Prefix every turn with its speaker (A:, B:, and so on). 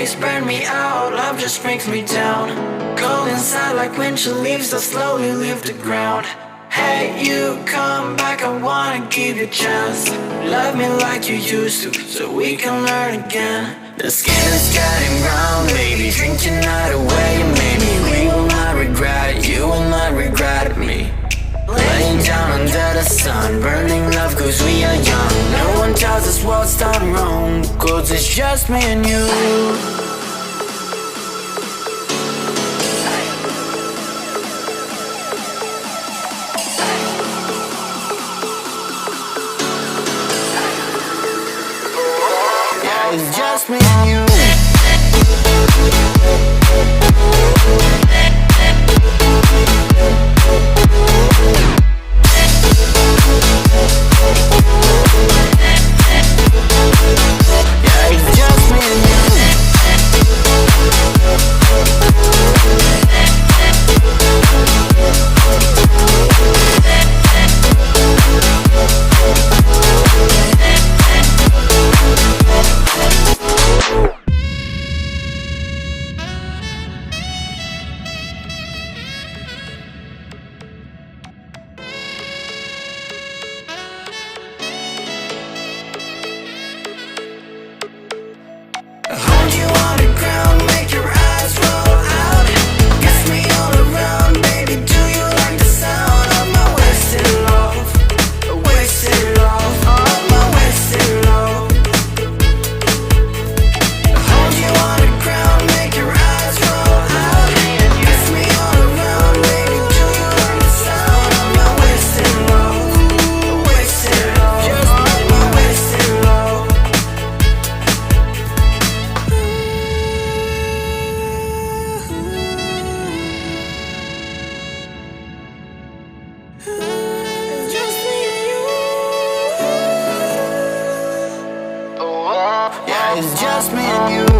A: mistakes burn me out, love just brings me down. Go inside like winter leaves that slowly leave the ground. Hey, you come back, I wanna give you a chance. Love me like you used to, so we can learn again. The skin is getting brown, baby, drink your night away. Maybe we will not regret it, you will not regret me. Laying down under the sun, burning love cause we are young. No one tells us what's done wrong, cause it's just me and you. It's just me and you. Yeah, it's just me and you. Hold you on the ground, make your eyes roll out. Kiss me all around, baby, do you like the sound of my wasted love? Wasted love, of my wasted love. Hold you on the ground, make your eyes roll out. Kiss me all around, baby, do you like the sound of my wasted love? Wasted love, of my wasted love. It's just me and you. Yeah, it's just me and you.